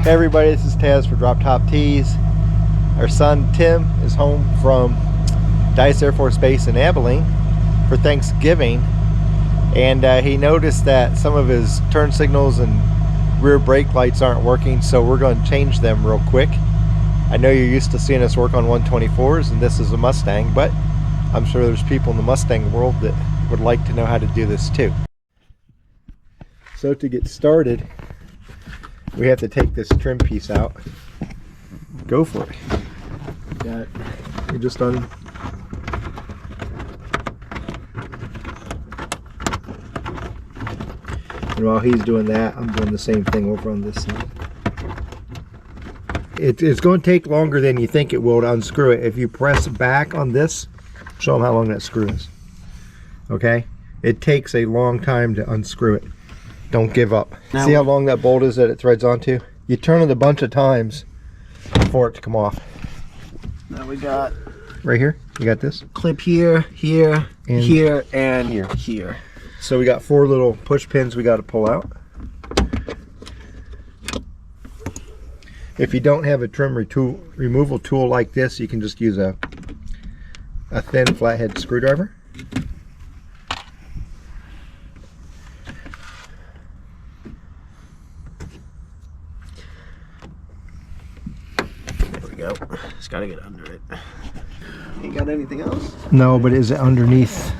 Hey everybody, this is Taz for Drop Top Tees. Our son Tim is home from Dice Air Force Base in Abilene for Thanksgiving, and he noticed that some of his turn signals and rear brake lights aren't working, so we're going to change them real quick. I know you're used to seeing us work on 124s, and this is a Mustang, but I'm sure there's people in the Mustang world that would like to know how to do this too. So to get started, we have to take this trim piece out. Go for it. Got it. You just done. And while he's doing that, I'm doing the same thing over on this side. It's going to take longer than you think it will to unscrew it. If you press back on this, show them how long that screw is. Okay? It takes a long time to unscrew it. Don't give up. Now, see how long that bolt is that it threads onto? You turn it a bunch of times for it to come off. Now we got right here. You got this clip here, here, and here, and here. So we got 4 little push pins we got to pull out. If you don't have a trim removal tool like this, you can just use a thin flathead screwdriver. Go. Just gotta get under it. You got anything else? No, but is it underneath?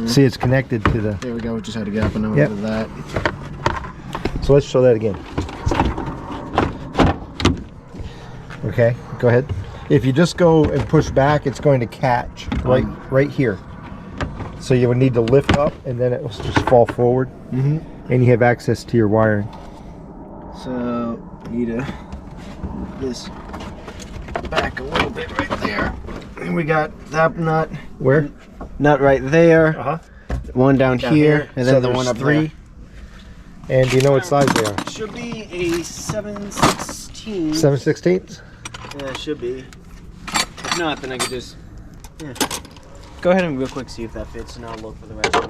See, it's connected to the... There we go. We just had to get up and over that. So let's show that again. Okay, go ahead. If you just go and push back, it's going to catch right here. So you would need to lift up, and then it will just fall forward. And you have access to your wiring. So need to this back a little bit right there. And we got that nut. Where? Nut right there. One down here, and then so the one up 3. There. And do you know what size they are? Should be a 7/16. 7/16? Yeah, it should be. If not, then I could just go ahead and real quick see if that fits, and I'll look for the ratchet.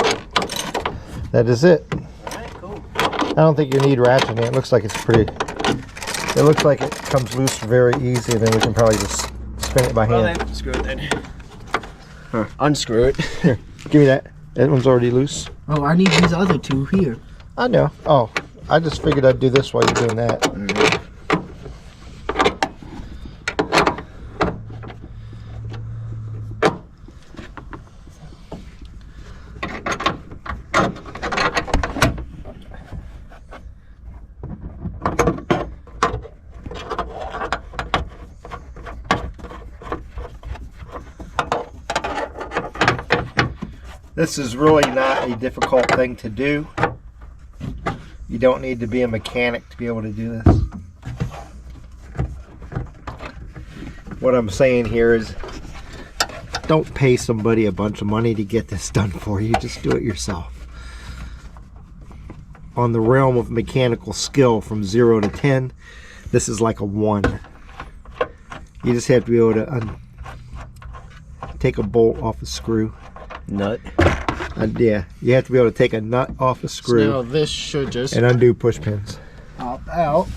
That is it. Alright, cool. I don't think you need ratcheting. It looks like it's pretty... It looks like it comes loose very easy, and then we can probably just spin it by hand. Then, screw it then. Unscrew it. Here, give me that. That one's already loose. Oh, I need these other 2 here. I know. Oh, I just figured I'd do this while you're doing that. This is really not a difficult thing to do. You don't need to be a mechanic to be able to do this. What I'm saying here is, don't pay somebody a bunch of money to get this done for you. Just do it yourself. On the realm of mechanical skill from 0 to 10, this is like a 1. You just have to be able to take a bolt off a screw. Nut. Yeah, you have to be able to take a nut off a screw. So now this should just... And undo push pins. Pop out.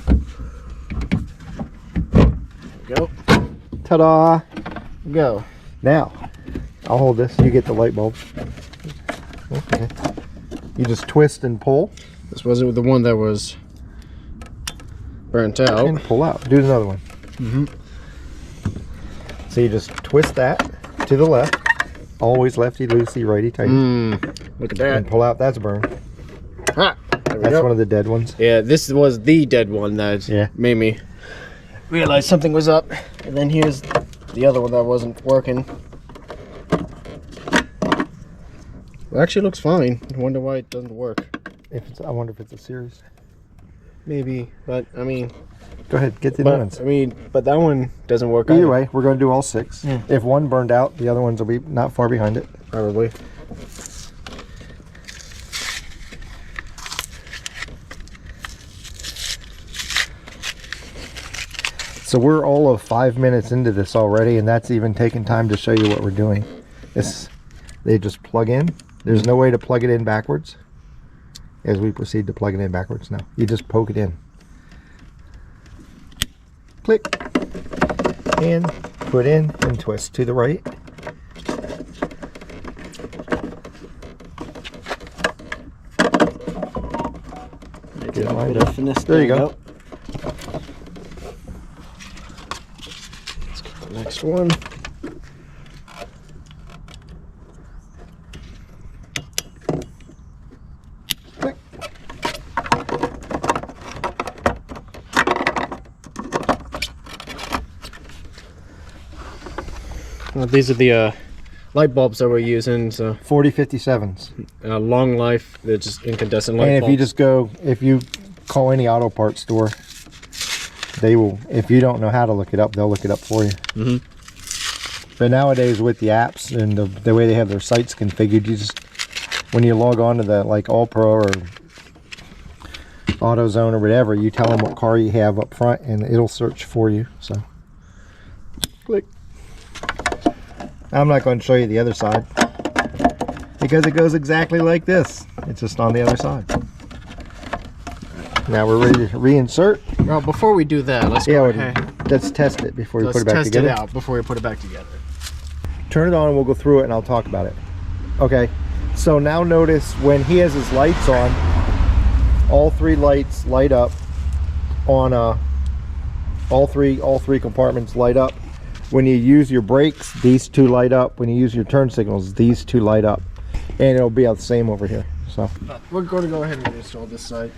Go. Ta-da! Go. Now, I'll hold this. You get the light bulb. Okay. You just twist and pull. This wasn't the one that was burnt out. And pull out. Do another one. So you just twist that to the left. Always lefty, loosey, righty, tighty. Look at that. And pull out. That's burned. Ha! That's one of the dead ones. Yeah, this was the dead one that made me realize something was up. And then here's the other one that wasn't working. It actually looks fine. I wonder why it doesn't work. I wonder if it's a series. Maybe, but I mean... Go ahead, get the new ones. I mean, but that one doesn't work either way, we're going to do all 6. If one burned out, the other ones will be not far behind it. Probably. So we're all of 5 minutes into this already, and that's even taking time to show you what we're doing. They just plug in. There's no way to plug it in backwards as we proceed to plug it in backwards now. You just poke it in. click, and put in and twist to the right. Get it lined up. There you go. Let's go to the next one. Click. Well, these are the light bulbs that we're using. So 4057s. Long life. They're just incandescent light And bulbs. if you just go, if you call any auto parts store, they will, if you don't know how to look it up, they'll look it up for you. Mm-hmm. But nowadays with the apps and the way they have their sites configured, you just, when you log on to the like All Pro or AutoZone or whatever, you tell them what car you have up front and it'll search for you. So click. I'm not going to show you the other side because it goes exactly like this. It's just on the other side. Now we're ready to reinsert. Well, before we do that, let's go ahead. Let's test it before we put it back Let's together. test it out before we put it back together. Turn it on and we'll go through it and I'll talk about it. Okay, so now notice when he has his lights on, all three lights light up on all three compartments light up. When you use your brakes, these two light up. When you use your turn signals, these two light up. And it'll be the same over here. So we're going to go ahead and install this side.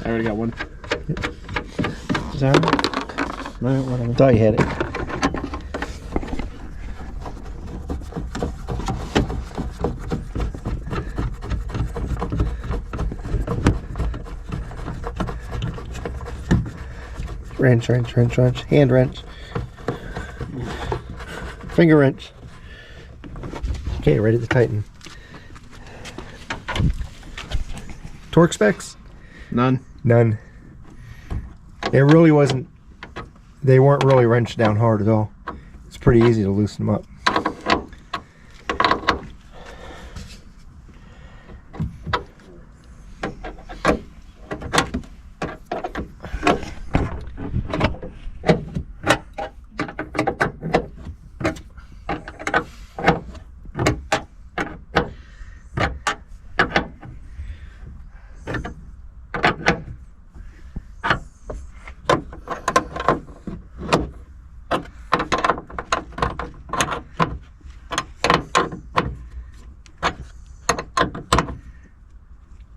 I already got one. is that right? No, whatever. I thought you had it. Wrench, wrench, wrench, wrench. Hand wrench. Finger wrench. Okay, ready to tighten. Torque specs? None. None. It really wasn't, they weren't really wrenched down hard at all. It's pretty easy to loosen them up.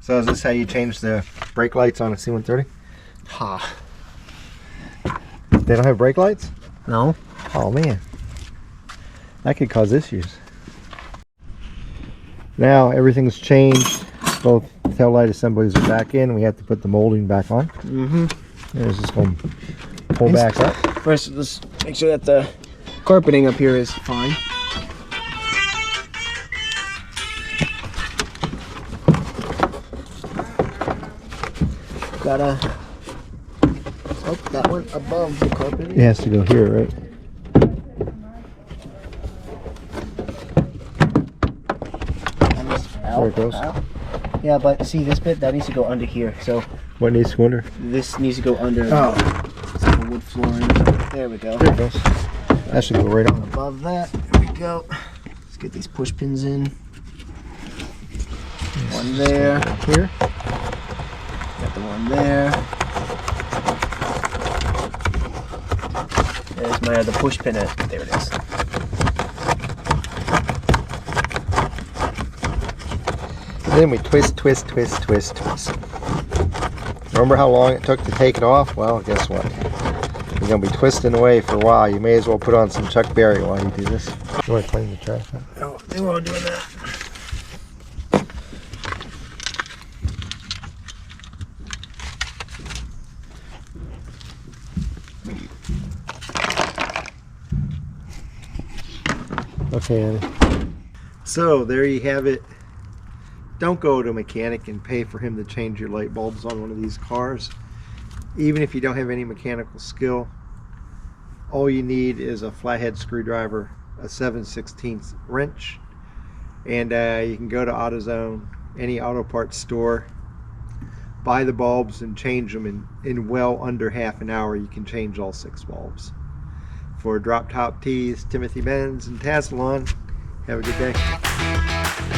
So is this how you change the brake lights on a C-130? Ha. They don't have brake lights? No. Oh man, that could cause issues. Now everything's changed. Both tail light assemblies are back in. We have to put the molding back on. Mm-hmm. And it's just going to pull back up. First, let's make sure that the carpeting up here is fine. Gotta hook that one above the carpeting. It has to go here, right? There it goes. Yeah, but see this bit? That needs to go under here. So What needs to go under? this needs to go under the wood flooring. There we go. There it goes. That should go right on. Above that, there we go. Let's get these push pins in. One there. Here. Got the one there. There's my other push pin. There it is. And then we twist, twist, twist, twist, twist. Remember how long it took to take it off? Well, guess what? You're going to be twisting away for a while. You may as well put on some Chuck Berry while you do this. You want to clean the trash up? Oh, they won't do that. Okay, Annie. So there you have it. Don't go to a mechanic and pay for him to change your light bulbs on one of these cars. even if you don't have any mechanical skill, all you need is a flathead screwdriver, a 7/16 wrench, and you can go to AutoZone, any auto parts store, buy the bulbs and change them in well under half an hour. You can change all 6 bulbs. For Drop Top Tees, Timothy Benz and Tazalon, have a good day.